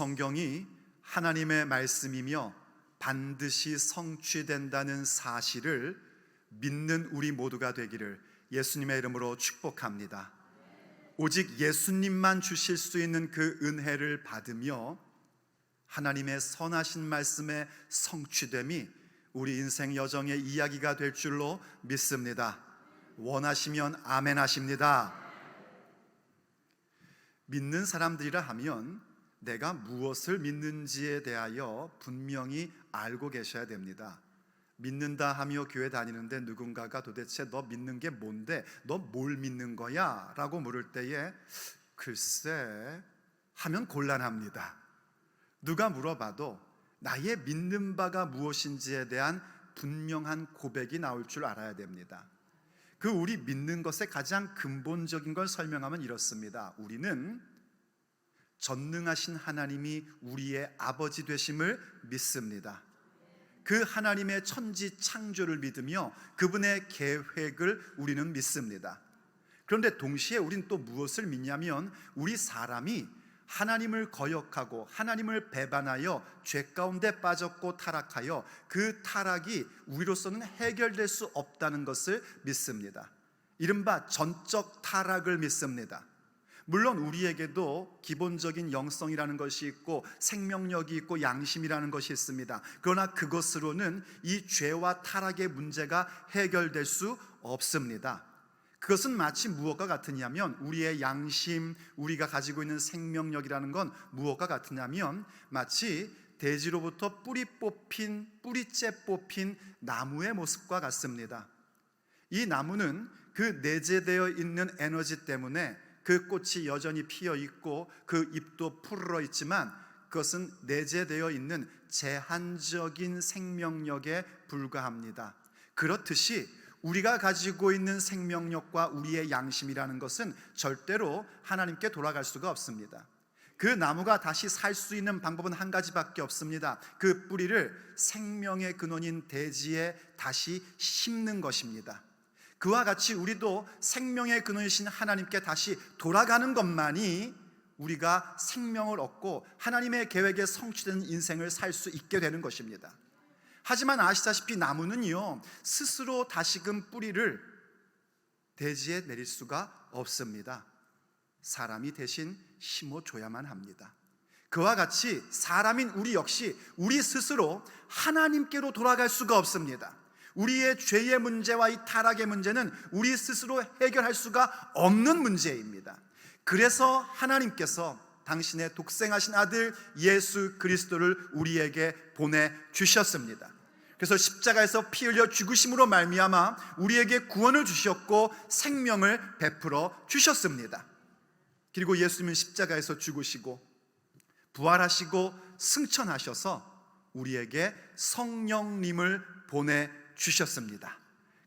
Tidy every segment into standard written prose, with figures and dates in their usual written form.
성경이 하나님의 말씀이며 반드시 성취된다는 사실을 믿는 우리 모두가 되기를 예수님의 이름으로 축복합니다. 오직 예수님만 주실 수 있는 그 은혜를 받으며 하나님의 선하신 말씀의 성취됨이 우리 인생 여정의 이야기가 될 줄로 믿습니다. 원하시면 아멘 하십니다. 믿는 사람들이라 하면 내가 무엇을 믿는지에 대하여 분명히 알고 계셔야 됩니다. 믿는다 하며 교회 다니는데 누군가가 도대체 너 믿는 게 뭔데? 너 뭘 믿는 거야? 라고 물을 때에 글쎄 하면 곤란합니다. 누가 물어봐도 나의 믿는 바가 무엇인지에 대한 분명한 고백이 나올 줄 알아야 됩니다. 그 우리 믿는 것의 가장 근본적인 걸 설명하면 이렇습니다. 우리는 전능하신 하나님이 우리의 아버지 되심을 믿습니다. 그 하나님의 천지 창조를 믿으며 그분의 계획을 우리는 믿습니다. 그런데 동시에 우리는 또 무엇을 믿냐면 우리 사람이 하나님을 거역하고 하나님을 배반하여 죄 가운데 빠졌고 타락하여 그 타락이 우리로서는 해결될 수 없다는 것을 믿습니다. 이른바 전적 타락을 믿습니다. 물론 우리에게도 기본적인 영성이라는 것이 있고 생명력이 있고 양심이라는 것이 있습니다. 그러나 그것으로는 이 죄와 타락의 문제가 해결될 수 없습니다. 그것은 마치 무엇과 같으냐면 우리의 양심, 우리가 가지고 있는 생명력이라는 건 무엇과 같으냐면 마치 대지로부터 뿌리째 뽑힌 나무의 모습과 같습니다. 이 나무는 그 내재되어 있는 에너지 때문에 그 꽃이 여전히 피어 있고 그 잎도 푸르러 있지만 그것은 내재되어 있는 제한적인 생명력에 불과합니다. 그렇듯이 우리가 가지고 있는 생명력과 우리의 양심이라는 것은 절대로 하나님께 돌아갈 수가 없습니다. 그 나무가 다시 살 수 있는 방법은 한 가지밖에 없습니다. 그 뿌리를 생명의 근원인 대지에 다시 심는 것입니다. 그와 같이 우리도 생명의 근원이신 하나님께 다시 돌아가는 것만이 우리가 생명을 얻고 하나님의 계획에 성취된 인생을 살 수 있게 되는 것입니다. 하지만 아시다시피 나무는요 스스로 다시금 뿌리를 대지에 내릴 수가 없습니다. 사람이 대신 심어줘야만 합니다. 그와 같이 사람인 우리 역시 우리 스스로 하나님께로 돌아갈 수가 없습니다. 우리의 죄의 문제와 이 타락의 문제는 우리 스스로 해결할 수가 없는 문제입니다. 그래서 하나님께서 당신의 독생하신 아들 예수 그리스도를 우리에게 보내주셨습니다. 그래서 십자가에서 피 흘려 죽으심으로 말미암아 우리에게 구원을 주셨고 생명을 베풀어 주셨습니다. 그리고 예수님은 십자가에서 죽으시고 부활하시고 승천하셔서 우리에게 성령님을 보내주셨습니다.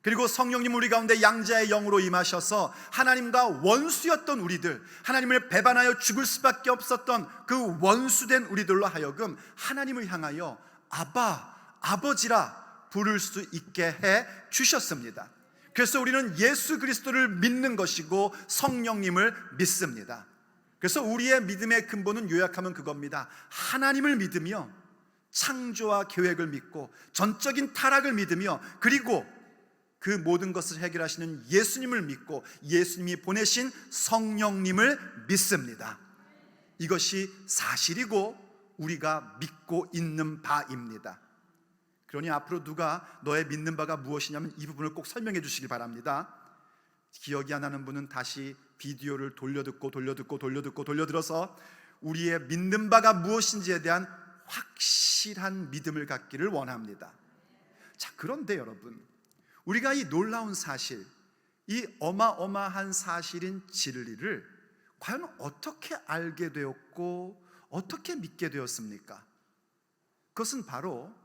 그리고 성령님 우리 가운데 양자의 영으로 임하셔서 하나님과 원수였던 우리들, 하나님을 배반하여 죽을 수밖에 없었던 그 원수된 우리들로 하여금 하나님을 향하여 아버지라 부를 수 있게 해 주셨습니다. 그래서 우리는 예수 그리스도를 믿는 것이고 성령님을 믿습니다. 그래서 우리의 믿음의 근본은 요약하면 그겁니다. 하나님을 믿으며 창조와 계획을 믿고 전적인 타락을 믿으며 그리고 그 모든 것을 해결하시는 예수님을 믿고 예수님이 보내신 성령님을 믿습니다. 이것이 사실이고 우리가 믿고 있는 바입니다. 그러니 앞으로 누가 너의 믿는 바가 무엇이냐면 이 부분을 꼭 설명해 주시기 바랍니다. 기억이 안 나는 분은 다시 비디오를 돌려들어서 우리의 믿는 바가 무엇인지에 대한 확실한 믿음을 갖기를 원합니다. 자, 그런데 여러분, 우리가 이 놀라운 사실, 이 어마어마한 사실인 진리를 과연 어떻게 알게 되었고 어떻게 믿게 되었습니까? 그것은 바로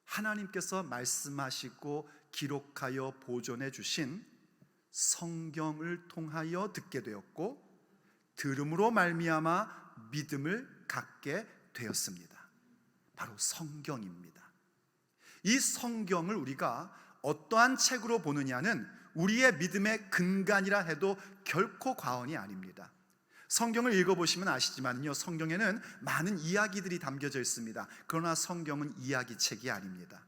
하나님께서 말씀하시고 기록하여 보존해 주신 성경을 통하여 듣게 되었고 들음으로 말미암아 믿음을 갖게 되었습니다. 바로 성경입니다. 이 성경을 우리가 어떠한 책으로 보느냐는 우리의 믿음의 근간이라 해도 결코 과언이 아닙니다. 성경을 읽어보시면 아시지만요, 성경에는 많은 이야기들이 담겨져 있습니다. 그러나 성경은 이야기책이 아닙니다.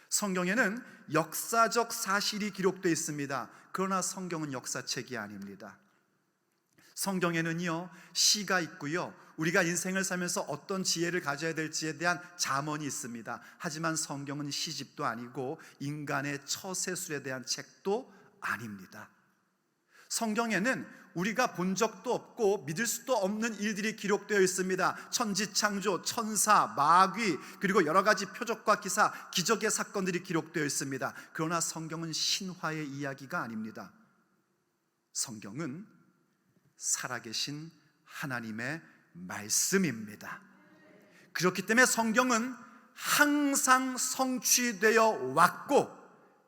성경에는 역사적 사실이 기록되어 있습니다. 그러나 성경은 역사책이 아닙니다. 성경에는요, 시가 있고요, 우리가 인생을 살면서 어떤 지혜를 가져야 될지에 대한 잠언이 있습니다. 하지만 성경은 시집도 아니고 인간의 처세술에 대한 책도 아닙니다. 성경에는 우리가 본 적도 없고 믿을 수도 없는 일들이 기록되어 있습니다. 천지창조, 천사, 마귀, 그리고 여러 가지 표적과 기사, 기적의 사건들이 기록되어 있습니다. 그러나 성경은 신화의 이야기가 아닙니다. 성경은 살아계신 하나님의 말씀입니다. 그렇기 때문에 성경은 항상 성취되어 왔고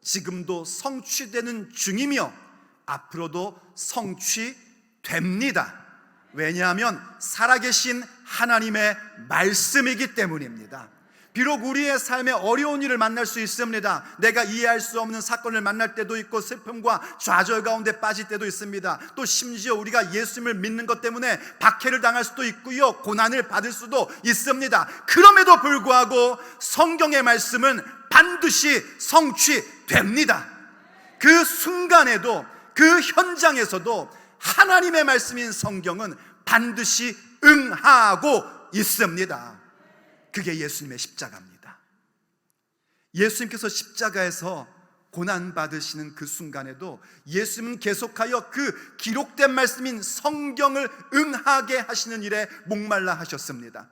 지금도 성취되는 중이며 앞으로도 성취됩니다. 왜냐하면 살아계신 하나님의 말씀이기 때문입니다. 비록 우리의 삶에 어려운 일을 만날 수 있습니다. 내가 이해할 수 없는 사건을 만날 때도 있고 슬픔과 좌절 가운데 빠질 때도 있습니다. 또 심지어 우리가 예수님을 믿는 것 때문에 박해를 당할 수도 있고요, 고난을 받을 수도 있습니다. 그럼에도 불구하고 성경의 말씀은 반드시 성취됩니다. 그 순간에도, 그 현장에서도 하나님의 말씀인 성경은 반드시 응하고 있습니다. 그게 예수님의 십자가입니다. 예수님께서 십자가에서 고난받으시는 그 순간에도 예수님은 계속하여 그 기록된 말씀인 성경을 응하게 하시는 일에 목말라 하셨습니다.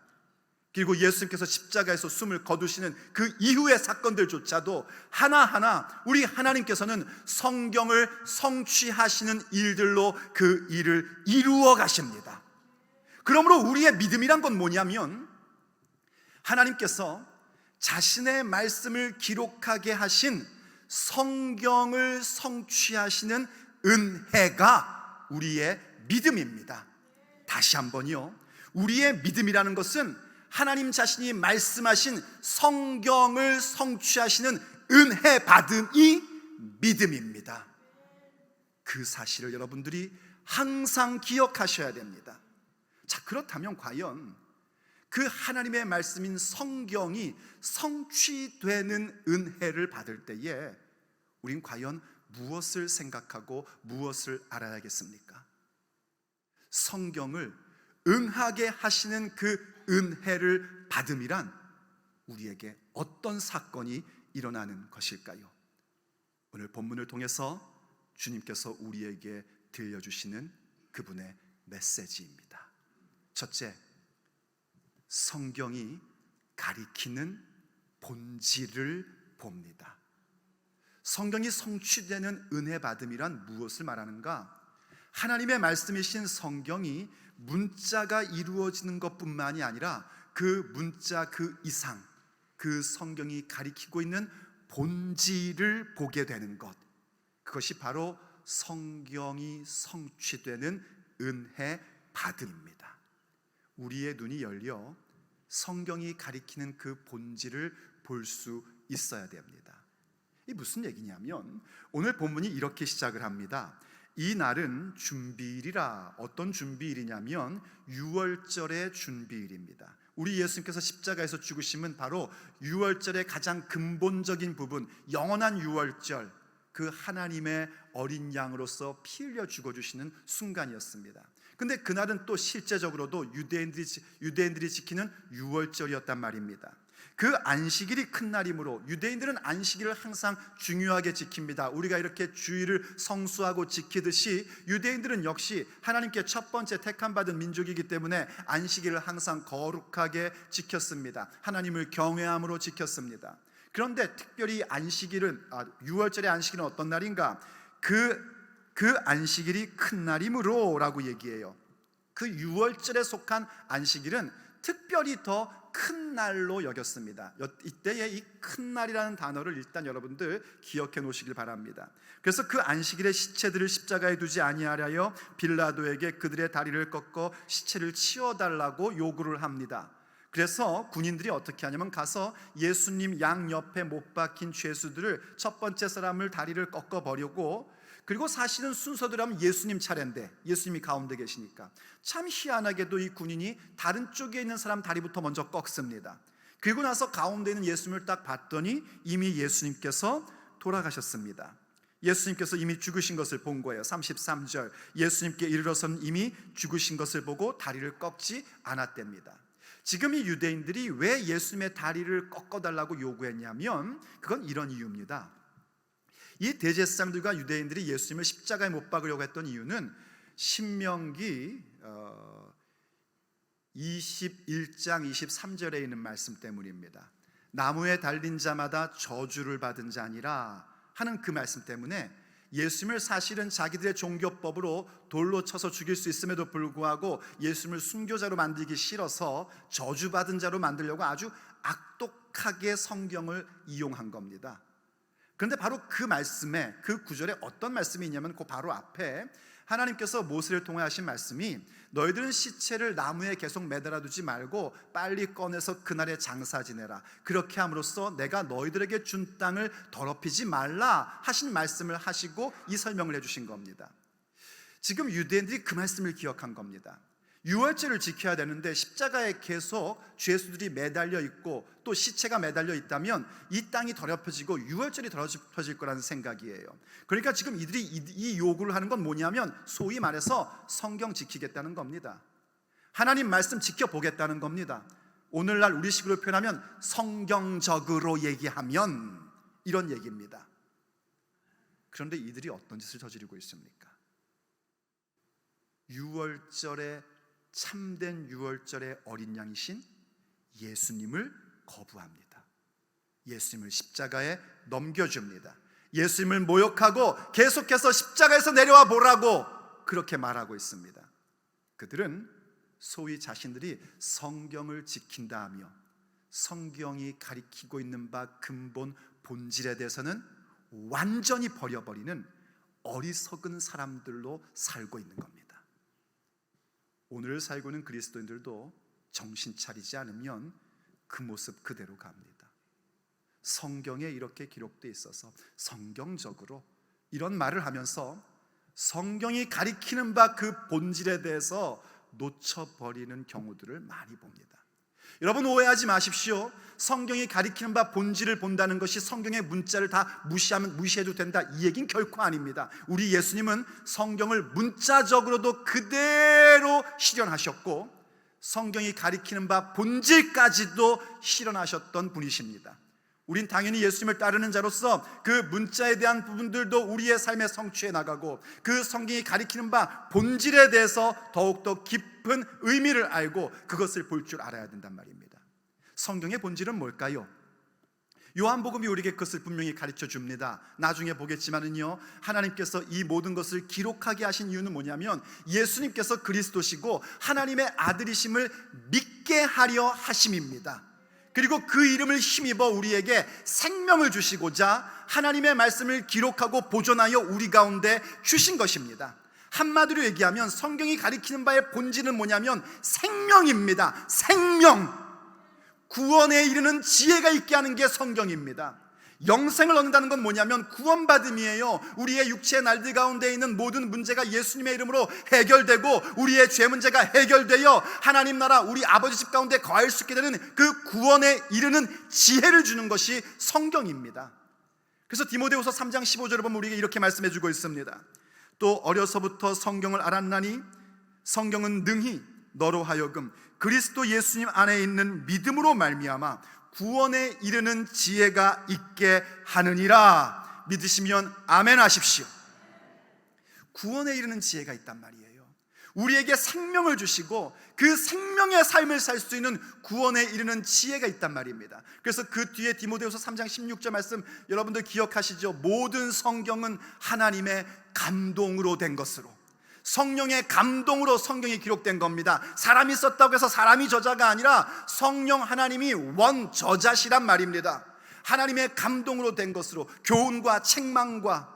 그리고 예수님께서 십자가에서 숨을 거두시는 그 이후의 사건들조차도 하나하나 우리 하나님께서는 성경을 성취하시는 일들로 그 일을 이루어 가십니다. 그러므로 우리의 믿음이란 건 뭐냐면, 하나님께서 자신의 말씀을 기록하게 하신 성경을 성취하시는 은혜가 우리의 믿음입니다. 다시 한번요, 우리의 믿음이라는 것은 하나님 자신이 말씀하신 성경을 성취하시는 은혜 받음이 믿음입니다. 그 사실을 여러분들이 항상 기억하셔야 됩니다. 자, 그렇다면 과연 그 하나님의 말씀인 성경이 성취되는 은혜를 받을 때에 우린 과연 무엇을 생각하고 무엇을 알아야겠습니까? 성경을 응하게 하시는 그 은혜를 받음이란 우리에게 어떤 사건이 일어나는 것일까요? 오늘 본문을 통해서 주님께서 우리에게 들려주시는 그분의 메시지입니다. 첫째, 성경이 가리키는 본질을 봅니다. 성경이 성취되는 은혜 받음이란 무엇을 말하는가? 하나님의 말씀이신 성경이 문자가 이루어지는 것뿐만이 아니라 그 문자 그 이상, 그 성경이 가리키고 있는 본질을 보게 되는 것, 그것이 바로 성경이 성취되는 은혜 받음입니다. 우리의 눈이 열려 성경이 가리키는 그 본질을 볼 수 있어야 됩니다. 이 무슨 얘기냐면, 오늘 본문이 이렇게 시작을 합니다. 이 날은 준비일이라. 어떤 준비일이냐면 유월절의 준비일입니다. 우리 예수님께서 십자가에서 죽으심은 바로 유월절의 가장 근본적인 부분, 영원한 유월절, 그 하나님의 어린 양으로서 피 흘려 죽어주시는 순간이었습니다. 근데 그날은 또 실제적으로도 유대인들이 지키는 유월절이었단 말입니다. 그 안식일이 큰 날이므로 유대인들은 안식일을 항상 중요하게 지킵니다. 우리가 이렇게 주일을 성수하고 지키듯이 유대인들은 역시 하나님께 첫 번째 택함받은 민족이기 때문에 안식일을 항상 거룩하게 지켰습니다. 하나님을 경외함으로 지켰습니다. 그런데 특별히 유월절의 안식일은 어떤 날인가? 그 안식일이 큰 날이므로 라고 얘기해요. 그 유월절에 속한 안식일은 특별히 더 큰 날로 여겼습니다. 이때에 이 큰 날이라는 단어를 일단 여러분들 기억해 놓으시길 바랍니다. 그래서 그 안식일에 시체들을 십자가에 두지 아니하려 빌라도에게 그들의 다리를 꺾어 시체를 치워달라고 요구를 합니다. 그래서 군인들이 어떻게 하냐면 가서 예수님 양 옆에 못 박힌 죄수들을 첫 번째 사람을 다리를 꺾어버리고, 그리고 사실은 순서대로 하면 예수님 차례인데 예수님이 가운데 계시니까 참 희한하게도 이 군인이 다른 쪽에 있는 사람 다리부터 먼저 꺾습니다. 그리고 나서 가운데 있는 예수님을 딱 봤더니 이미 예수님께서 돌아가셨습니다. 예수님께서 이미 죽으신 것을 본 거예요. 33절, 예수님께 이르러서는 이미 죽으신 것을 보고 다리를 꺾지 않았답니다. 지금 이 유대인들이 왜 예수님의 다리를 꺾어달라고 요구했냐면 그건 이런 이유입니다. 이 대제사장들과 유대인들이 예수님을 십자가에 못 박으려고 했던 이유는 신명기 21장 23절에 있는 말씀 때문입니다. 나무에 달린 자마다 저주를 받은 자니라 하는 그 말씀 때문에 예수님을 사실은 자기들의 종교법으로 돌로 쳐서 죽일 수 있음에도 불구하고 예수님을 순교자로 만들기 싫어서 저주받은 자로 만들려고 아주 악독하게 성경을 이용한 겁니다. 그런데 바로 그 말씀에, 그 구절에 어떤 말씀이 있냐면 그 바로 앞에 하나님께서 모세를 통해 하신 말씀이 너희들은 시체를 나무에 계속 매달아 두지 말고 빨리 꺼내서 그날에 장사 지내라. 그렇게 함으로써 내가 너희들에게 준 땅을 더럽히지 말라 하신 말씀을 하시고 이 설명을 해주신 겁니다. 지금 유대인들이 그 말씀을 기억한 겁니다. 유월절을 지켜야 되는데 십자가에 계속 죄수들이 매달려 있고 또 시체가 매달려 있다면 이 땅이 더럽혀지고 유월절이 더럽혀질 거라는 생각이에요. 그러니까 지금 이들이 이 요구를 하는 건 뭐냐면 소위 말해서 성경 지키겠다는 겁니다. 하나님 말씀 지켜보겠다는 겁니다. 오늘날 우리식으로 표현하면 성경적으로 얘기하면 이런 얘기입니다. 그런데 이들이 어떤 짓을 저지르고 있습니까? 유월절에 참된 유월절의 어린 양이신 예수님을 거부합니다. 예수님을 십자가에 넘겨줍니다. 예수님을 모욕하고 계속해서 십자가에서 내려와 보라고 그렇게 말하고 있습니다. 그들은 소위 자신들이 성경을 지킨다 하며 성경이 가리키고 있는 바 근본 본질에 대해서는 완전히 버려버리는 어리석은 사람들로 살고 있는 겁니다. 오늘 살고 있는 그리스도인들도 정신 차리지 않으면 그 모습 그대로 갑니다. 성경에 이렇게 기록되어 있어서 성경적으로 이런 말을 하면서 성경이 가리키는 바 그 본질에 대해서 놓쳐버리는 경우들을 많이 봅니다. 여러분 오해하지 마십시오. 성경이 가리키는 바 본질을 본다는 것이 성경의 문자를 다 무시해도 된다, 이 얘기는 결코 아닙니다. 우리 예수님은 성경을 문자적으로도 그대로 실현하셨고 성경이 가리키는 바 본질까지도 실현하셨던 분이십니다. 우린 당연히 예수님을 따르는 자로서 그 문자에 대한 부분들도 우리의 삶에 성취해 나가고 그 성경이 가리키는 바 본질에 대해서 더욱더 깊은 의미를 알고 그것을 볼 줄 알아야 된단 말입니다. 성경의 본질은 뭘까요? 요한복음이 우리에게 그것을 분명히 가르쳐 줍니다. 나중에 보겠지만은요, 하나님께서 이 모든 것을 기록하게 하신 이유는 뭐냐면 예수님께서 그리스도시고 하나님의 아들이심을 믿게 하려 하심입니다. 그리고 그 이름을 힘입어 우리에게 생명을 주시고자 하나님의 말씀을 기록하고 보존하여 우리 가운데 주신 것입니다. 한마디로 얘기하면 성경이 가리키는 바의 본질은 뭐냐면 생명입니다. 생명, 구원에 이르는 지혜가 있게 하는 게 성경입니다. 영생을 얻는다는 건 뭐냐면 구원받음이에요. 우리의 육체의 날들 가운데 있는 모든 문제가 예수님의 이름으로 해결되고 우리의 죄 문제가 해결되어 하나님 나라 우리 아버지 집 가운데 거할 수 있게 되는 그 구원에 이르는 지혜를 주는 것이 성경입니다. 그래서 디모데후서 3장 15절을 보면 우리에게 이렇게 말씀해 주고 있습니다. 또 어려서부터 성경을 알았나니 성경은 능히 너로 하여금 그리스도 예수님 안에 있는 믿음으로 말미암아 구원에 이르는 지혜가 있게 하느니라. 믿으시면 아멘 하십시오. 구원에 이르는 지혜가 있단 말이에요. 우리에게 생명을 주시고 그 생명의 삶을 살 수 있는 구원에 이르는 지혜가 있단 말입니다. 그래서 그 뒤에 디모데후서 3장 16절 말씀 여러분들 기억하시죠? 모든 성경은 하나님의 감동으로 된 것으로, 성령의 감동으로 성경이 기록된 겁니다. 사람이 썼다고 해서 사람이 저자가 아니라 성령 하나님이 원저자시란 말입니다. 하나님의 감동으로 된 것으로 교훈과 책망과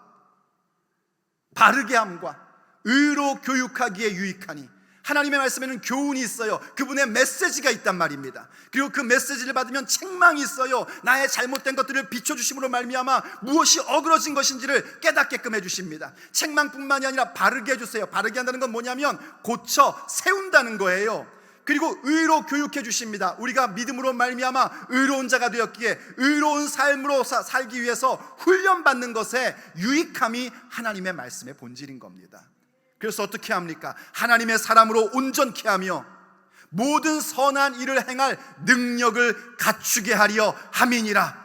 바르게 함과 의로 교육하기에 유익하니 하나님의 말씀에는 교훈이 있어요. 그분의 메시지가 있단 말입니다. 그리고 그 메시지를 받으면 책망이 있어요. 나의 잘못된 것들을 비춰주심으로 말미암아 무엇이 어그러진 것인지를 깨닫게끔 해주십니다. 책망뿐만이 아니라 바르게 해주세요. 바르게 한다는 건 뭐냐면 고쳐 세운다는 거예요. 그리고 의로 교육해 주십니다. 우리가 믿음으로 말미암아 의로운 자가 되었기에 의로운 삶으로 살기 위해서 훈련받는 것에 유익함이 하나님의 말씀의 본질인 겁니다. 그래서 어떻게 합니까? 하나님의 사람으로 온전케 하며 모든 선한 일을 행할 능력을 갖추게 하려 함이니라.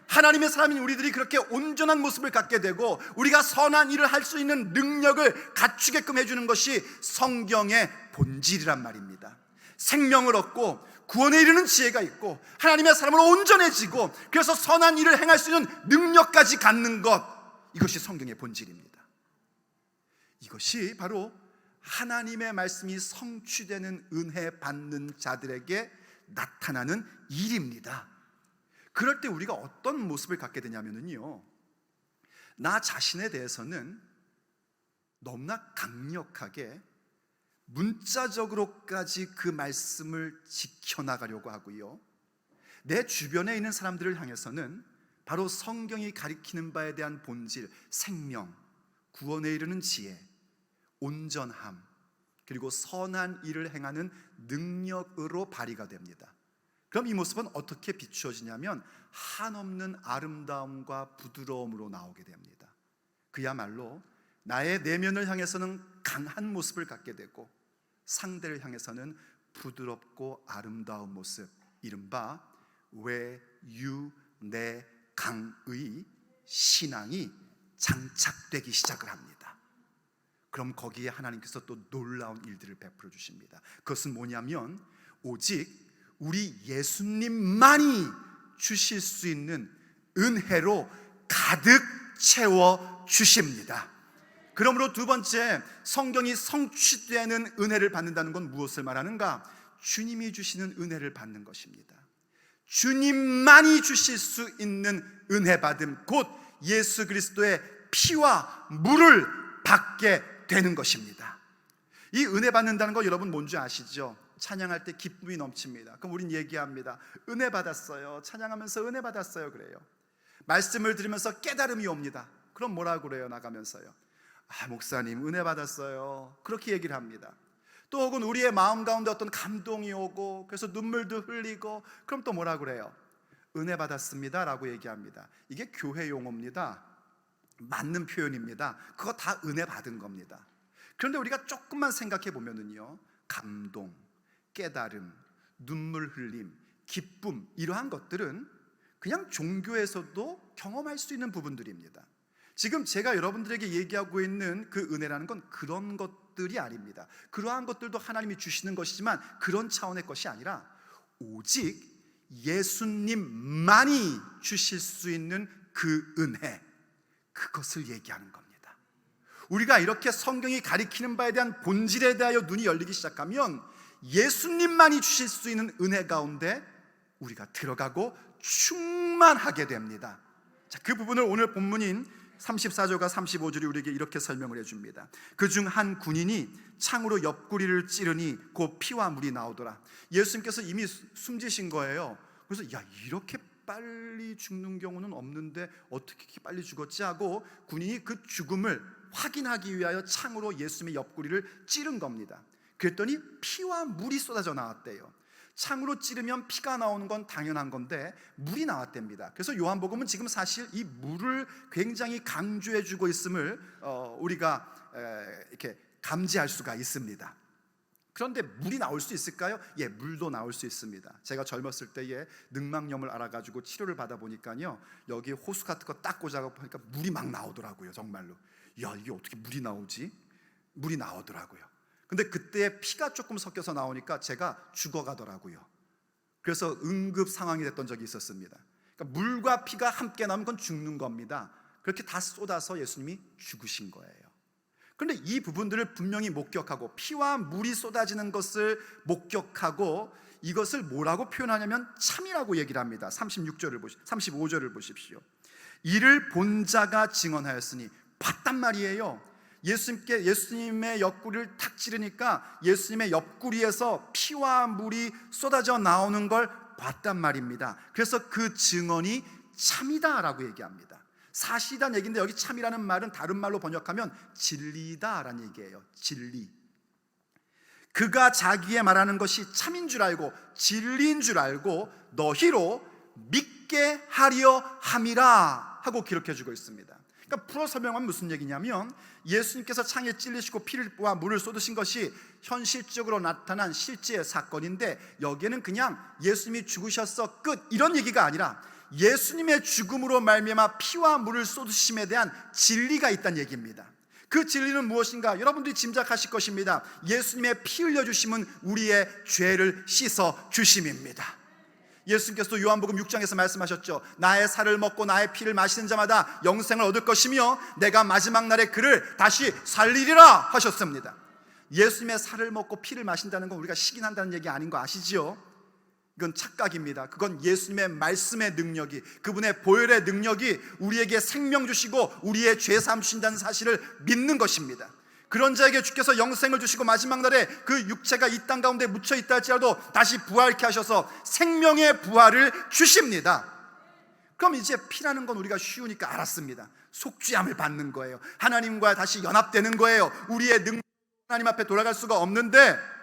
하나님의 사람인 우리들이 그렇게 온전한 모습을 갖게 되고 우리가 선한 일을 할 수 있는 능력을 갖추게끔 해주는 것이 성경의 본질이란 말입니다. 생명을 얻고 구원에 이르는 지혜가 있고 하나님의 사람으로 온전해지고 그래서 선한 일을 행할 수 있는 능력까지 갖는 것, 이것이 성경의 본질입니다. 이것이 바로 하나님의 말씀이 성취되는 은혜 받는 자들에게 나타나는 일입니다. 그럴 때 우리가 어떤 모습을 갖게 되냐면요, 나 자신에 대해서는 너무나 강력하게 문자적으로까지 그 말씀을 지켜나가려고 하고요, 내 주변에 있는 사람들을 향해서는 바로 성경이 가리키는 바에 대한 본질, 생명, 구원에 이르는 지혜, 온전함, 그리고 선한 일을 행하는 능력으로 발휘가 됩니다. 그럼 이 모습은 어떻게 비추어지냐면 한없는 아름다움과 부드러움으로 나오게 됩니다. 그야말로 나의 내면을 향해서는 강한 모습을 갖게 되고 상대를 향해서는 부드럽고 아름다운 모습, 이른바 외유내강의 신앙이 장착되기 시작을 합니다. 그럼 거기에 하나님께서 또 놀라운 일들을 베풀어 주십니다. 그것은 뭐냐면 오직 우리 예수님만이 주실 수 있는 은혜로 가득 채워 주십니다. 그러므로 두 번째, 성경이 성취되는 은혜를 받는다는 건 무엇을 말하는가? 주님이 주시는 은혜를 받는 것입니다. 주님만이 주실 수 있는 은혜 받음, 곧 예수 그리스도의 피와 물을 받게 되는 것입니다. 이 은혜 받는다는 거 여러분 뭔지 아시죠? 찬양할 때 기쁨이 넘칩니다. 그럼 우린 얘기합니다. 은혜 받았어요. 찬양하면서 은혜 받았어요 그래요. 말씀을 들으면서 깨달음이 옵니다. 그럼 뭐라고 그래요? 나가면서요, 목사님 은혜 받았어요, 그렇게 얘기를 합니다. 또 혹은 우리의 마음 가운데 어떤 감동이 오고 그래서 눈물도 흘리고 그럼 또 뭐라고 그래요? 은혜 받았습니다 라고 얘기합니다. 이게 교회 용어입니다. 맞는 표현입니다. 그거 다 은혜 받은 겁니다. 그런데 우리가 조금만 생각해 보면은요, 감동, 깨달음, 눈물 흘림, 기쁨, 이러한 것들은 그냥 종교에서도 경험할 수 있는 부분들입니다. 지금 제가 여러분들에게 얘기하고 있는 그 은혜라는 건 그런 것들이 아닙니다. 그러한 것들도 하나님이 주시는 것이지만 그런 차원의 것이 아니라 오직 예수님만이 주실 수 있는 그 은혜, 그것을 얘기하는 겁니다. 우리가 이렇게 성경이 가리키는 바에 대한 본질에 대하여 눈이 열리기 시작하면 예수님만이 주실 수 있는 은혜 가운데 우리가 들어가고 충만하게 됩니다. 자, 그 부분을 오늘 본문인 34절과 35절이 우리에게 이렇게 설명을 해줍니다. 그중 한 군인이 창으로 옆구리를 찌르니 곧 피와 물이 나오더라. 예수님께서 이미 숨지신 거예요. 그래서 이렇게 빨리 죽는 경우는 없는데 어떻게 이렇게 빨리 죽었지 하고 군인이 그 죽음을 확인하기 위하여 창으로 예수님의 옆구리를 찌른 겁니다. 그랬더니 피와 물이 쏟아져 나왔대요. 창으로 찌르면 피가 나오는 건 당연한 건데 물이 나왔답니다. 그래서 요한복음은 지금 사실 이 물을 굉장히 강조해주고 있음을 우리가 이렇게 감지할 수가 있습니다. 그런데 물이 나올 수 있을까요? 예, 물도 나올 수 있습니다. 제가 젊었을 때에 늑막염을 알아가지고 치료를 받아보니까요, 여기 호수 같은 거 딱 꽂아서 보니까 물이 막 나오더라고요. 정말로 이게 어떻게 물이 나오지? 물이 나오더라고요. 근데 그때 피가 조금 섞여서 나오니까 제가 죽어가더라고요. 그래서 응급 상황이 됐던 적이 있었습니다. 그러니까 물과 피가 함께 나오면 그건 죽는 겁니다. 그렇게 다 쏟아서 예수님이 죽으신 거예요. 그런데 이 부분들을 분명히 목격하고 피와 물이 쏟아지는 것을 목격하고 이것을 뭐라고 표현하냐면 참이라고 얘기를 합니다. 35절을 보십시오. 이를 본 자가 증언하였으니 봤단 말이에요. 예수님의 옆구리를 탁 찌르니까 예수님의 옆구리에서 피와 물이 쏟아져 나오는 걸 봤단 말입니다. 그래서 그 증언이 참이다라고 얘기합니다. 사실이란 얘기인데 여기 참이라는 말은 다른 말로 번역하면 진리다라는 얘기예요. 진리. 그가 자기의 말하는 것이 참인 줄 알고 진리인 줄 알고 너희로 믿게 하려 함이라 하고 기록해주고 있습니다. 그러니까 풀어 설명하면 무슨 얘기냐면 예수님께서 창에 찔리시고 피와 물을 쏟으신 것이 현실적으로 나타난 실제의 사건인데 여기에는 그냥 예수님이 죽으셨어 끝 이런 얘기가 아니라 예수님의 죽음으로 말미암아 피와 물을 쏟으심에 대한 진리가 있다는 얘기입니다. 그 진리는 무엇인가? 여러분들이 짐작하실 것입니다. 예수님의 피 흘려주심은 우리의 죄를 씻어 주심입니다. 예수님께서도 요한복음 6장에서 말씀하셨죠. 나의 살을 먹고 나의 피를 마시는 자마다 영생을 얻을 것이며 내가 마지막 날에 그를 다시 살리리라 하셨습니다. 예수님의 살을 먹고 피를 마신다는 건 우리가 식인한다는 얘기 아닌 거 아시지요? 이건 착각입니다. 그건 예수님의 말씀의 능력이, 그분의 보혈의 능력이 우리에게 생명 주시고 우리의 죄사함 주신다는 사실을 믿는 것입니다. 그런 자에게 주께서 영생을 주시고 마지막 날에 그 육체가 이 땅 가운데 묻혀 있다 할지라도 다시 부활케 하셔서 생명의 부활을 주십니다. 그럼 이제 피라는 건 우리가 쉬우니까 알았습니다. 속죄함을 받는 거예요. 하나님과 다시 연합되는 거예요. 우리의 능력 하나님 앞에 돌아갈 수가 없는데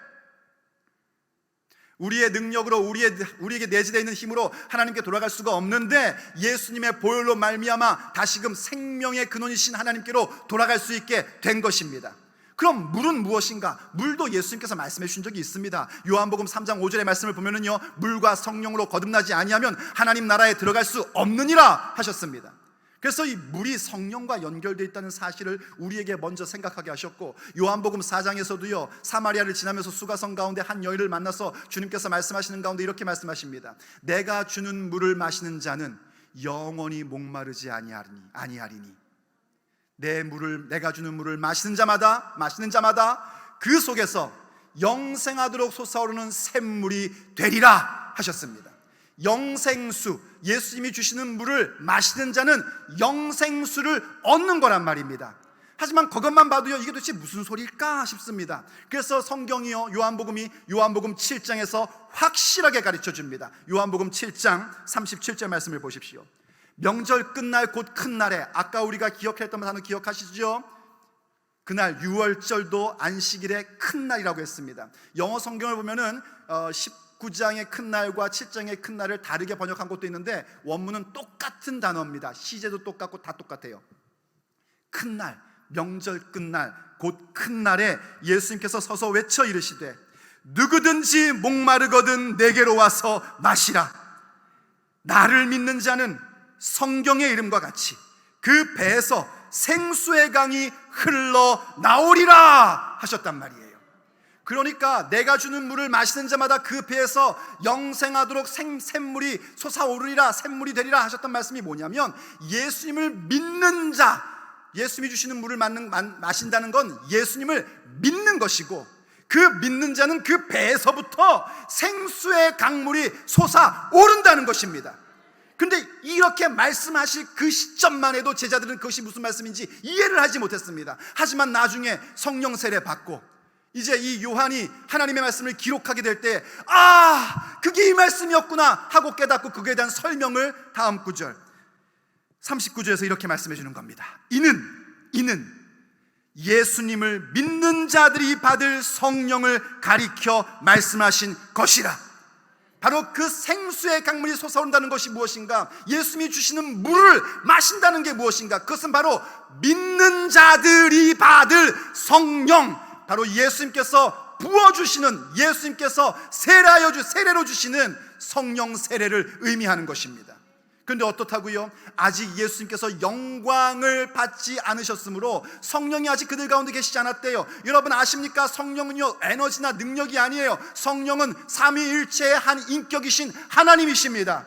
우리의 능력으로 우리에게 내재되어 있는 힘으로 하나님께 돌아갈 수가 없는데 예수님의 보혈로 말미암아 다시금 생명의 근원이신 하나님께로 돌아갈 수 있게 된 것입니다. 그럼 물은 무엇인가? 물도 예수님께서 말씀해 주신 적이 있습니다. 요한복음 3장 5절의 말씀을 보면은요, 물과 성령으로 거듭나지 아니하면 하나님 나라에 들어갈 수 없느니라 하셨습니다. 그래서 이 물이 성령과 연결되어 있다는 사실을 우리에게 먼저 생각하게 하셨고, 요한복음 4장에서도요 사마리아를 지나면서 수가성 가운데 한 여인을 만나서 주님께서 말씀하시는 가운데 이렇게 말씀하십니다. 내가 주는 물을 마시는 자는 영원히 목마르지 아니하리니 내가 주는 물을 마시는 자마다 그 속에서 영생하도록 솟아오르는 샘물이 되리라 하셨습니다. 영생수, 예수님이 주시는 물을 마시는 자는 영생수를 얻는 거란 말입니다. 하지만 그것만 봐도요 이게 도대체 무슨 소리일까 싶습니다. 그래서 성경이요 요한복음 7장에서 확실하게 가르쳐 줍니다. 요한복음 7장 37절 말씀을 보십시오. 명절 끝날 곧 큰 날에, 아까 우리가 기억했던 단어 기억하시죠? 그날 유월절도 안식일의 큰 날이라고 했습니다. 영어 성경을 보면은 19장의 큰 날과 7장의 큰 날을 다르게 번역한 것도 있는데 원문은 똑같은 단어입니다. 시제도 똑같고 다 똑같아요. 큰 날, 명절 끝날 곧 큰 날에 예수님께서 서서 외쳐 이르시되 누구든지 목마르거든 내게로 와서 마시라. 나를 믿는 자는 성경의 이름과 같이 그 배에서 생수의 강이 흘러나오리라 하셨단 말이에요. 그러니까 내가 주는 물을 마시는 자마다 그 배에서 영생하도록 샘물이 솟아오르리라, 샘물이 되리라 하셨던 말씀이 뭐냐면 예수님을 믿는 자, 예수님이 주시는 물을 마신다는 건 예수님을 믿는 것이고, 그 믿는 자는 그 배에서부터 생수의 강물이 솟아오른다는 것입니다. 근데 이렇게 말씀하실 그 시점만 해도 제자들은 그것이 무슨 말씀인지 이해를 하지 못했습니다. 하지만 나중에 성령 세례 받고 이제 이 요한이 하나님의 말씀을 기록하게 될 때 그게 이 말씀이었구나 하고 깨닫고 그거에 대한 설명을 다음 구절 39절에서 이렇게 말씀해 주는 겁니다. 이는 예수님을 믿는 자들이 받을 성령을 가리켜 말씀하신 것이라. 바로 그 생수의 강물이 솟아온다는 것이 무엇인가? 예수님이 주시는 물을 마신다는 게 무엇인가? 그것은 바로 믿는 자들이 받을 성령, 바로 예수님께서 부어주시는, 예수님께서 세례로 주시는 성령 세례를 의미하는 것입니다. 그런데 어떻다고요? 아직 예수님께서 영광을 받지 않으셨으므로 성령이 아직 그들 가운데 계시지 않았대요. 여러분 아십니까? 성령은요 에너지나 능력이 아니에요. 성령은 삼위일체의 한 인격이신 하나님이십니다.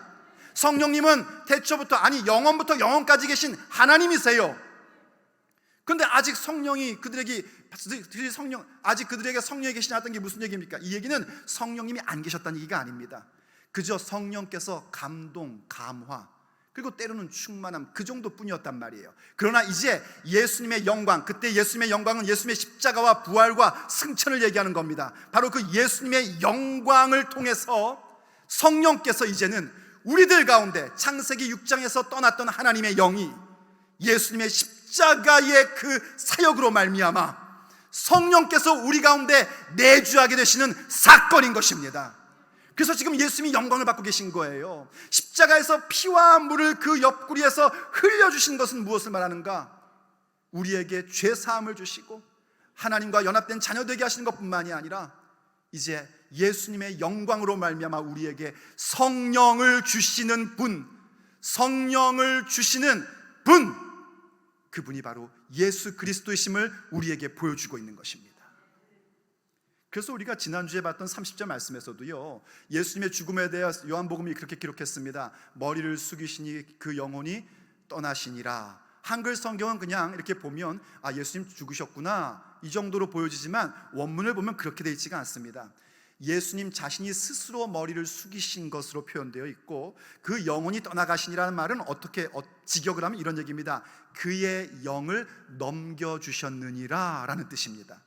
성령님은 태초부터, 영원부터 영원까지 계신 하나님이세요. 그런데 아직 아직 그들에게 성령이 계시지 않았던 게 무슨 얘기입니까? 이 얘기는 성령님이 안 계셨다는 얘기가 아닙니다. 그저 성령께서 감동, 감화, 그리고 때로는 충만함, 그 정도뿐이었단 말이에요. 그러나 이제 예수님의 영광, 그때 예수님의 영광은 예수님의 십자가와 부활과 승천을 얘기하는 겁니다. 바로 그 예수님의 영광을 통해서 성령께서 이제는 우리들 가운데 창세기 6장에서 떠났던 하나님의 영이 예수님의 십자가의 그 사역으로 말미암아 성령께서 우리 가운데 내주하게 되시는 사건인 것입니다. 그래서 지금 예수님이 영광을 받고 계신 거예요. 십자가에서 피와 물을 그 옆구리에서 흘려주신 것은 무엇을 말하는가? 우리에게 죄사함을 주시고 하나님과 연합된 자녀 되게 하시는 것뿐만이 아니라 이제 예수님의 영광으로 말미암아 우리에게 성령을 주시는 분, 성령을 주시는 분, 그분이 바로 예수 그리스도이심을 우리에게 보여주고 있는 것입니다. 그래서 우리가 지난주에 봤던 30절 말씀에서도요, 예수님의 죽음에 대해 요한복음이 그렇게 기록했습니다. 머리를 숙이시니 그 영혼이 떠나시니라. 한글 성경은 그냥 이렇게 보면 아, 예수님 죽으셨구나 이 정도로 보여지지만 원문을 보면 그렇게 되어 있지가 않습니다. 예수님 자신이 스스로 머리를 숙이신 것으로 표현되어 있고, 그 영혼이 떠나가시니라는 말은 어떻게 직역을 하면 이런 얘기입니다. 그의 영을 넘겨주셨느니라 라는 뜻입니다.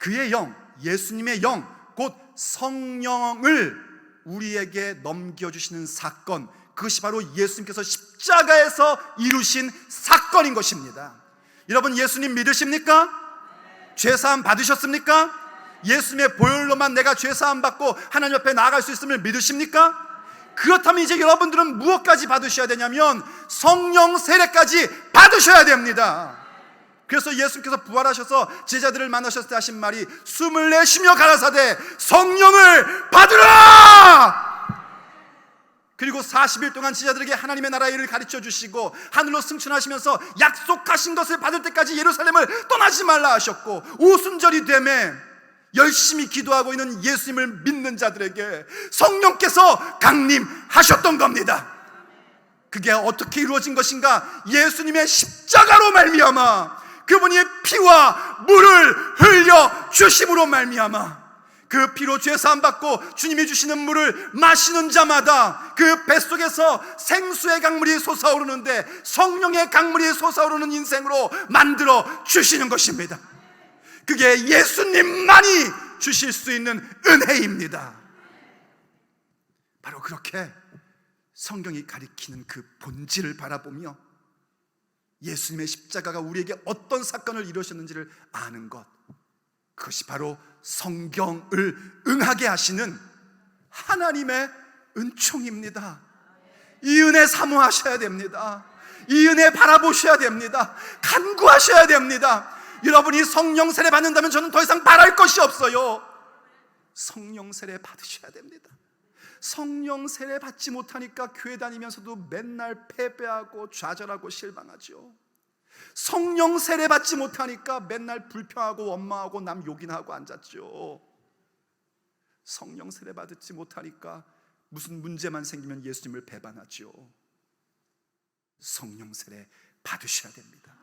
그의 영, 예수님의 영, 곧 성령을 우리에게 넘겨주시는 사건, 그것이 바로 예수님께서 십자가에서 이루신 사건인 것입니다. 여러분, 예수님 믿으십니까? 죄사함 받으셨습니까? 예수님의 보혈로만 내가 죄사함 받고 하나님 앞에 나아갈 수 있음을 믿으십니까? 그렇다면 이제 여러분들은 무엇까지 받으셔야 되냐면 성령 세례까지 받으셔야 됩니다. 그래서 예수님께서 부활하셔서 제자들을 만나셨을 때 하신 말이 숨을 내쉬며 가라사대 성령을 받으라! 그리고 40일 동안 제자들에게 하나님의 나라의 일을 가르쳐 주시고 하늘로 승천하시면서 약속하신 것을 받을 때까지 예루살렘을 떠나지 말라 하셨고, 오순절이 되매 열심히 기도하고 있는 예수님을 믿는 자들에게 성령께서 강림하셨던 겁니다. 그게 어떻게 이루어진 것인가? 예수님의 십자가로 말미암아 그분이 피와 물을 흘려 주심으로 말미암아 그 피로 죄사함 받고 주님이 주시는 물을 마시는 자마다 그 뱃속에서 생수의 강물이 솟아오르는데 성령의 강물이 솟아오르는 인생으로 만들어 주시는 것입니다. 그게 예수님만이 주실 수 있는 은혜입니다. 바로 그렇게 성경이 가리키는 그 본질을 바라보며 예수님의 십자가가 우리에게 어떤 사건을 이루셨는지를 아는 것, 그것이 바로 성경을 응하게 하시는 하나님의 은총입니다. 이 은혜 사모하셔야 됩니다. 이 은혜 바라보셔야 됩니다. 간구하셔야 됩니다. 여러분이 성령 세례 받는다면 저는 더 이상 바랄 것이 없어요. 성령 세례 받으셔야 됩니다. 성령 세례 받지 못하니까 교회 다니면서도 맨날 패배하고 좌절하고 실망하죠. 성령 세례 받지 못하니까 맨날 불평하고 원망하고 남 욕이나 하고 앉았죠. 성령 세례 받지 못하니까 무슨 문제만 생기면 예수님을 배반하죠. 성령 세례 받으셔야 됩니다.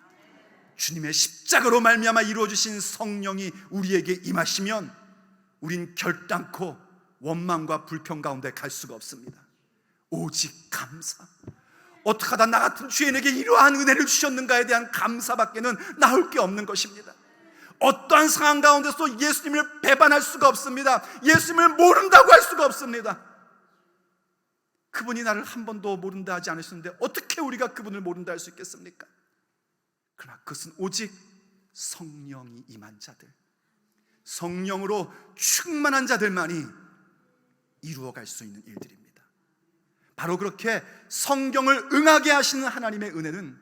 주님의 십자가로 말미암아 이루어주신 성령이 우리에게 임하시면 우린 결단코 원망과 불평 가운데 갈 수가 없습니다. 오직 감사, 어떻게 하다 나 같은 죄인에게 이러한 은혜를 주셨는가에 대한 감사밖에는 나올 게 없는 것입니다. 어떠한 상황 가운데서 예수님을 배반할 수가 없습니다. 예수님을 모른다고 할 수가 없습니다. 그분이 나를 한 번도 모른다 하지 않으셨는데 어떻게 우리가 그분을 모른다 할 수 있겠습니까? 그러나 그것은 오직 성령이 임한 자들, 성령으로 충만한 자들만이 이루어갈 수 있는 일들입니다. 바로 그렇게 성경을 응하게 하시는 하나님의 은혜는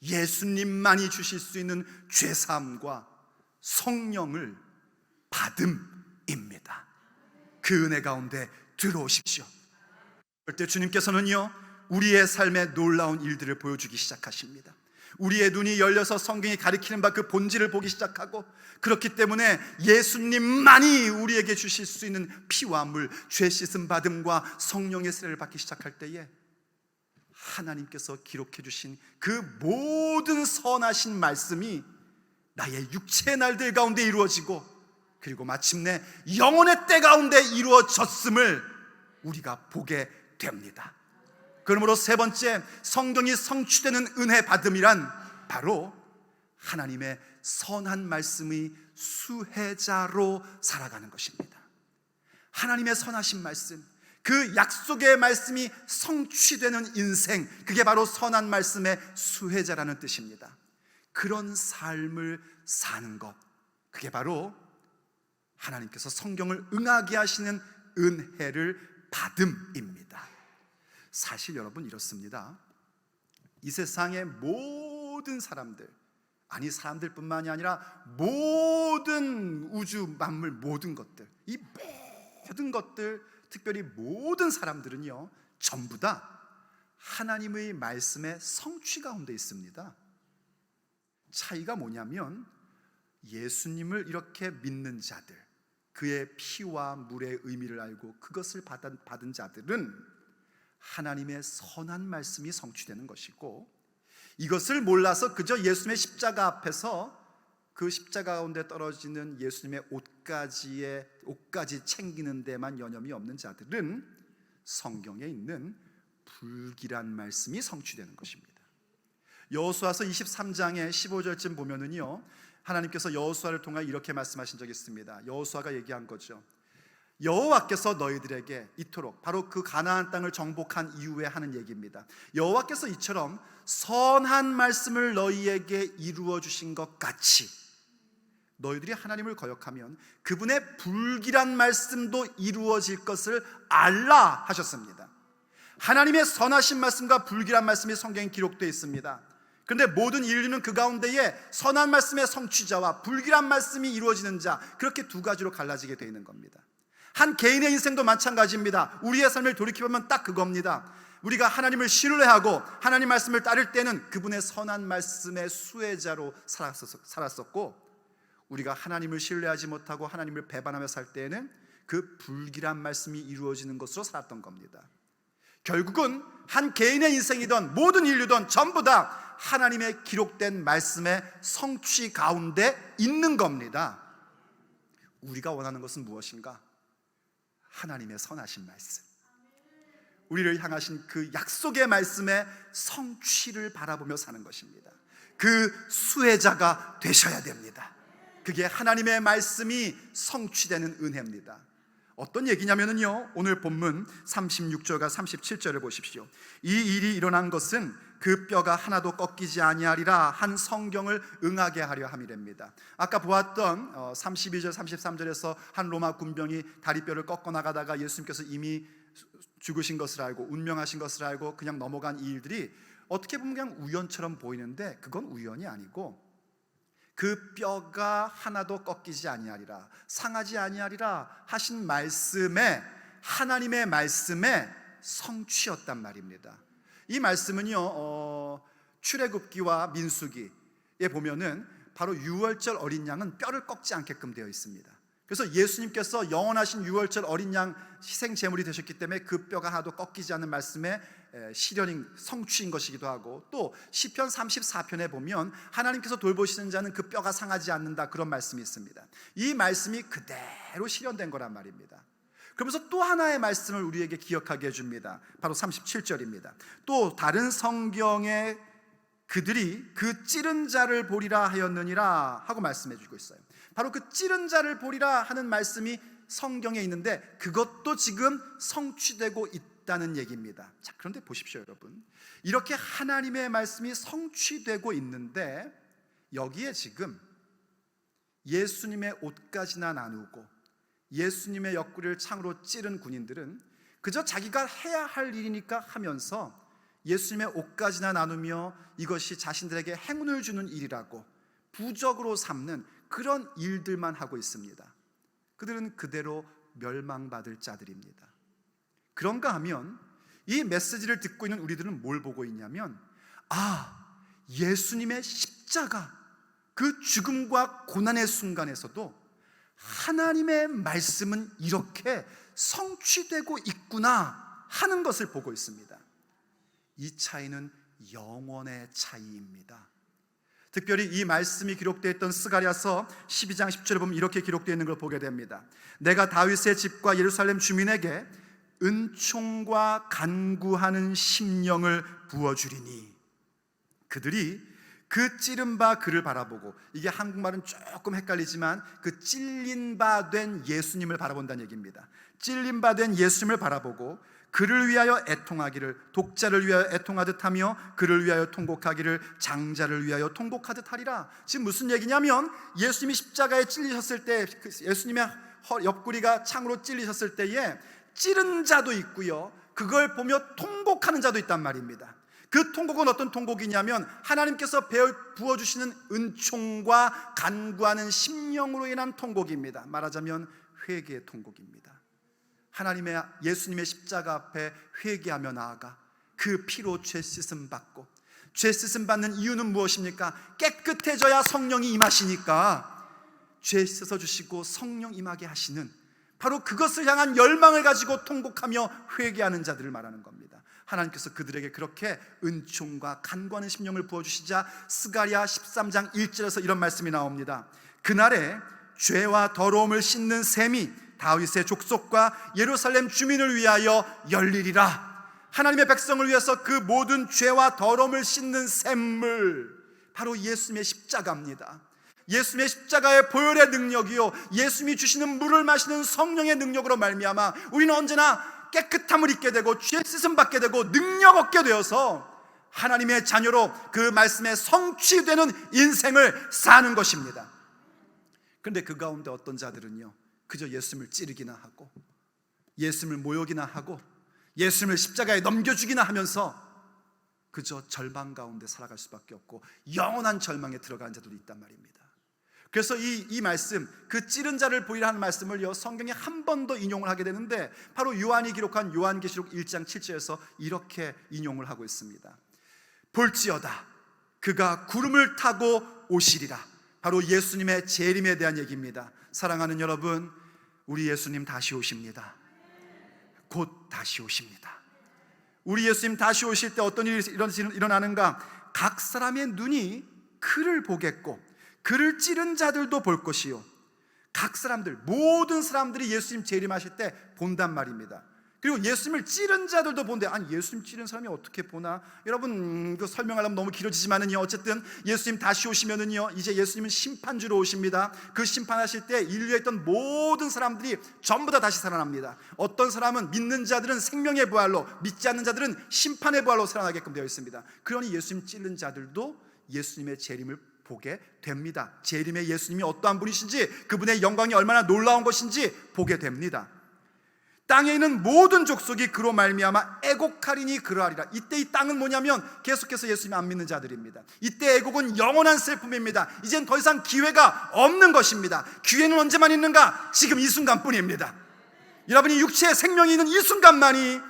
예수님만이 주실 수 있는 죄사함과 성령을 받음입니다. 그 은혜 가운데 들어오십시오. 그럴 때 주님께서는요, 우리의 삶에 놀라운 일들을 보여주기 시작하십니다. 우리의 눈이 열려서 성경이 가리키는 바 그 본질을 보기 시작하고, 그렇기 때문에 예수님만이 우리에게 주실 수 있는 피와 물, 죄 씻음 받음과 성령의 세례를 받기 시작할 때에 하나님께서 기록해 주신 그 모든 선하신 말씀이 나의 육체의 날들 가운데 이루어지고, 그리고 마침내 영혼의 때 가운데 이루어졌음을 우리가 보게 됩니다. 그러므로 세 번째, 성경이 성취되는 은혜 받음이란 바로 하나님의 선한 말씀의 수혜자로 살아가는 것입니다. 하나님의 선하신 말씀, 그 약속의 말씀이 성취되는 인생, 그게 바로 선한 말씀의 수혜자라는 뜻입니다. 그런 삶을 사는 것, 그게 바로 하나님께서 성경을 응하게 하시는 은혜를 받음입니다. 사실 여러분 이렇습니다. 이 세상의 모든 사람들, 아니 사람들뿐만이 아니라 모든 우주 만물, 모든 것들, 이 모든 것들, 특별히 모든 사람들은요, 전부 다 하나님의 말씀의 성취 가운데 있습니다. 차이가 뭐냐면 예수님을 이렇게 믿는 자들, 그의 피와 물의 의미를 알고 그것을 받은 자들은 하나님의 선한 말씀이 성취되는 것이고, 이것을 몰라서 그저 예수님의 십자가 앞에서 그 십자가 가운데 떨어지는 예수님의 옷가지 챙기는 데만 여념이 없는 자들은 성경에 있는 불길한 말씀이 성취되는 것입니다. 여호수아서 23장의 15절쯤 보면은요, 하나님께서 여호수아를 통해 이렇게 말씀하신 적이 있습니다. 여호수아가 얘기한 거죠. 여호와께서 너희들에게 이토록, 바로 그 가나안 땅을 정복한 이후에 하는 얘기입니다. 여호와께서 이처럼 선한 말씀을 너희에게 이루어 주신 것 같이 너희들이 하나님을 거역하면 그분의 불길한 말씀도 이루어질 것을 알라 하셨습니다. 하나님의 선하신 말씀과 불길한 말씀이 성경에 기록되어 있습니다. 그런데 모든 인류는 그 가운데에 선한 말씀의 성취자와 불길한 말씀이 이루어지는 자, 그렇게 두 가지로 갈라지게 되어 있는 겁니다. 한 개인의 인생도 마찬가지입니다. 우리의 삶을 돌이켜보면 딱 그겁니다. 우리가 하나님을 신뢰하고 하나님 말씀을 따를 때는 그분의 선한 말씀의 수혜자로 살았었고, 우리가 하나님을 신뢰하지 못하고 하나님을 배반하며 살 때에는 그 불길한 말씀이 이루어지는 것으로 살았던 겁니다. 결국은 한 개인의 인생이든 모든 인류든 전부 다 하나님의 기록된 말씀의 성취 가운데 있는 겁니다. 우리가 원하는 것은 무엇인가? 하나님의 선하신 말씀, 우리를 향하신 그 약속의 말씀의 성취를 바라보며 사는 것입니다. 그 수혜자가 되셔야 됩니다. 그게 하나님의 말씀이 성취되는 은혜입니다. 어떤 얘기냐면요, 오늘 본문 36절과 37절을 보십시오. 이 일이 일어난 것은 그 뼈가 하나도 꺾이지 아니하리라 한 성경을 응하게 하려 함이랍니다. 아까 보았던 32절 33절에서 한 로마 군병이 다리뼈를 꺾어 나가다가 예수님께서 이미 죽으신 것을 알고 운명하신 것을 알고 그냥 넘어간 이 일들이 어떻게 보면 그냥 우연처럼 보이는데 그건 우연이 아니고, 그 뼈가 하나도 꺾이지 아니하리라, 상하지 아니하리라 하신 말씀에, 하나님의 말씀에 성취였단 말입니다. 이 말씀은요, 출애굽기와 민수기에 보면은 바로 유월절 어린 양은 뼈를 꺾지 않게끔 되어 있습니다. 그래서 예수님께서 영원하신 유월절 어린 양 희생 제물이 되셨기 때문에 그 뼈가 하나도 꺾이지 않는 말씀의 실현인, 성취인 것이기도 하고, 또 시편 34편에 보면 하나님께서 돌보시는 자는 그 뼈가 상하지 않는다, 그런 말씀이 있습니다. 이 말씀이 그대로 실현된 거란 말입니다. 그러면서 또 하나의 말씀을 우리에게 기억하게 해줍니다. 바로 37절입니다. 또 다른 성경에 그들이 그 찌른 자를 보리라 하였느니라 하고 말씀해 주고 있어요. 바로 그 찌른 자를 보리라 하는 말씀이 성경에 있는데 그것도 지금 성취되고 있다는 얘기입니다. 자, 그런데 보십시오 여러분, 이렇게 하나님의 말씀이 성취되고 있는데 여기에 지금 예수님의 옷가지나 나누고 예수님의 옆구리를 창으로 찌른 군인들은 그저 자기가 해야 할 일이니까 하면서 예수님의 옷가지나 나누며 이것이 자신들에게 행운을 주는 일이라고 부적으로 삼는 그런 일들만 하고 있습니다. 그들은 그대로 멸망받을 자들입니다. 그런가 하면 이 메시지를 듣고 있는 우리들은 뭘 보고 있냐면, 예수님의 십자가, 그 죽음과 고난의 순간에서도 하나님의 말씀은 이렇게 성취되고 있구나 하는 것을 보고 있습니다. 이 차이는 영원의 차이입니다. 특별히 이 말씀이 기록되어 있던 스가랴서 12장 10절에 보면 이렇게 기록되어 있는 걸 보게 됩니다. 내가 다윗의 집과 예루살렘 주민에게 은총과 간구하는 심령을 부어주리니 그들이 그 찌른 바 그를 바라보고, 이게 한국말은 조금 헷갈리지만 그 찔린 바 된 예수님을 바라본다는 얘기입니다. 찔린 바 된 예수님을 바라보고 그를 위하여 애통하기를, 독자를 위하여 애통하듯 하며 그를 위하여 통곡하기를 장자를 위하여 통곡하듯 하리라. 지금 무슨 얘기냐면, 예수님이 십자가에 찔리셨을 때, 예수님의 옆구리가 창으로 찔리셨을 때에 찌른 자도 있고요, 그걸 보며 통곡하는 자도 있단 말입니다. 그 통곡은 어떤 통곡이냐면 하나님께서 부어주시는 은총과 간구하는 심령으로 인한 통곡입니다. 말하자면 회개의 통곡입니다. 하나님의, 예수님의 십자가 앞에 회개하며 나아가 그 피로 죄 씻음 받고, 죄 씻음 받는 이유는 무엇입니까? 깨끗해져야 성령이 임하시니까 죄 씻어 주시고 성령 임하게 하시는, 바로 그것을 향한 열망을 가지고 통곡하며 회개하는 자들을 말하는 겁니다. 하나님께서 그들에게 그렇게 은총과 간구하는 심령을 부어주시자 스가랴 13장 1절에서 이런 말씀이 나옵니다. 그날에 죄와 더러움을 씻는 샘이 다윗의 족속과 예루살렘 주민을 위하여 열리리라. 하나님의 백성을 위해서 그 모든 죄와 더러움을 씻는 샘물, 바로 예수님의 십자가입니다. 예수님의 십자가의 보혈의 능력이요, 예수님이 주시는 물을 마시는 성령의 능력으로 말미암아 우리는 언제나 깨끗함을 입게 되고 죄 씻음 받게 되고 능력 얻게 되어서 하나님의 자녀로 그 말씀에 성취되는 인생을 사는 것입니다. 그런데 그 가운데 어떤 자들은요, 그저 예수님을 찌르기나 하고 예수님을 모욕이나 하고 예수님을 십자가에 넘겨주기나 하면서 그저 절망 가운데 살아갈 수밖에 없고 영원한 절망에 들어간 자들도 있단 말입니다. 그래서 이 말씀, 그 찌른 자를 보이라 하는 말씀을요, 성경에 한 번 더 인용을 하게 되는데 바로 요한이 기록한 요한계시록 1장 7절에서 이렇게 인용을 하고 있습니다. 볼지어다 그가 구름을 타고 오시리라. 바로 예수님의 재림에 대한 얘기입니다. 사랑하는 여러분, 우리 예수님 다시 오십니다. 곧 다시 오십니다. 우리 예수님 다시 오실 때 어떤 일이 일어나는가? 각 사람의 눈이 그를 보겠고 그를 찌른 자들도 볼 것이요, 각 사람들, 모든 사람들이 예수님 재림하실 때 본단 말입니다. 그리고 예수님을 찌른 자들도 본대. 아니, 예수님 찌른 사람이 어떻게 보나? 여러분, 그 설명하려면 너무 길어지지만은요, 어쨌든 예수님 다시 오시면은요, 이제 예수님은 심판주로 오십니다. 그 심판하실 때 인류에 있던 모든 사람들이 전부 다 다시 살아납니다. 어떤 사람은, 믿는 자들은 생명의 부활로, 믿지 않는 자들은 심판의 부활로 살아나게끔 되어 있습니다. 그러니 예수님 찌른 자들도 예수님의 재림을 보게 됩니다. 재림의 예수님이 어떠한 분이신지, 그분의 영광이 얼마나 놀라운 것인지 보게 됩니다. 땅에 있는 모든 족속이 그로 말미암아 애곡하리니 그러하리라. 이때 이 땅은 뭐냐면 계속해서 예수님 안 믿는 자들입니다. 이때 애곡은 영원한 슬픔입니다. 이젠 더 이상 기회가 없는 것입니다. 기회는 언제만 있는가? 지금 이 순간뿐입니다. 여러분이 육체의 생명이 있는 이 순간만이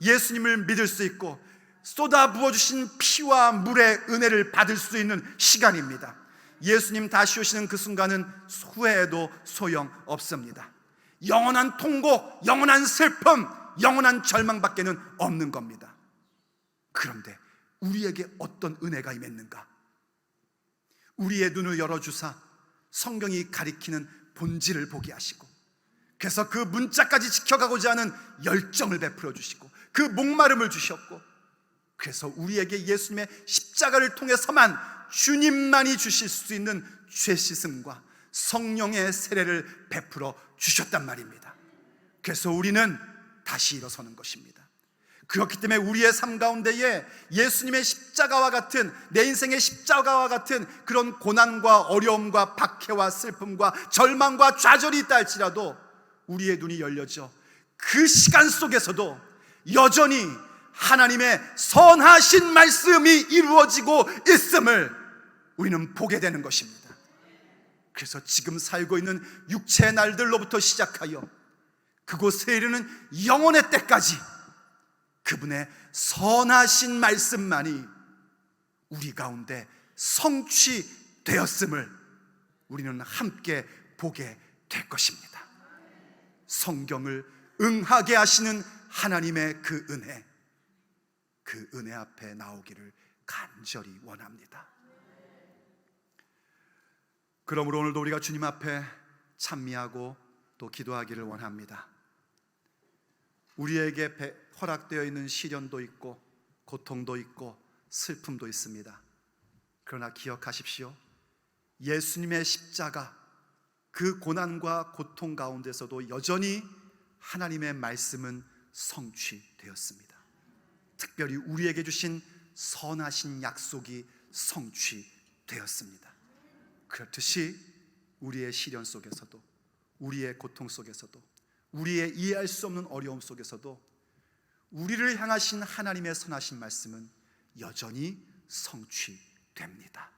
예수님을 믿을 수 있고 쏟아 부어주신 피와 물의 은혜를 받을 수 있는 시간입니다. 예수님 다시 오시는 그 순간은 후회해도 소용없습니다. 영원한 통곡, 영원한 슬픔, 영원한 절망밖에는 없는 겁니다. 그런데 우리에게 어떤 은혜가 임했는가? 우리의 눈을 열어주사 성경이 가리키는 본질을 보게 하시고, 그래서 그 문자까지 지켜가고자 하는 열정을 베풀어 주시고 그 목마름을 주셨고, 그래서 우리에게 예수님의 십자가를 통해서만 주님만이 주실 수 있는 죄 씻음과 성령의 세례를 베풀어 주셨단 말입니다. 그래서 우리는 다시 일어서는 것입니다. 그렇기 때문에 우리의 삶 가운데에 예수님의 십자가와 같은, 내 인생의 십자가와 같은 그런 고난과 어려움과 박해와 슬픔과 절망과 좌절이 있다 할지라도 우리의 눈이 열려져 그 시간 속에서도 여전히 하나님의 선하신 말씀이 이루어지고 있음을 우리는 보게 되는 것입니다. 그래서 지금 살고 있는 육체의 날들로부터 시작하여 그곳에 이르는 영원의 때까지 그분의 선하신 말씀만이 우리 가운데 성취되었음을 우리는 함께 보게 될 것입니다. 성경을 응하게 하시는 하나님의 그 은혜 앞에 나오기를 간절히 원합니다. 그러므로 오늘도 우리가 주님 앞에 찬미하고 또 기도하기를 원합니다. 우리에게 허락되어 있는 시련도 있고 고통도 있고 슬픔도 있습니다. 그러나 기억하십시오. 예수님의 십자가, 그 고난과 고통 가운데서도 여전히 하나님의 말씀은 성취되었습니다. 특별히 우리에게 주신 선하신 약속이 성취되었습니다. 그렇듯이 우리의 시련 속에서도, 우리의 고통 속에서도, 우리의 이해할 수 없는 어려움 속에서도 우리를 향하신 하나님의 선하신 말씀은 여전히 성취됩니다.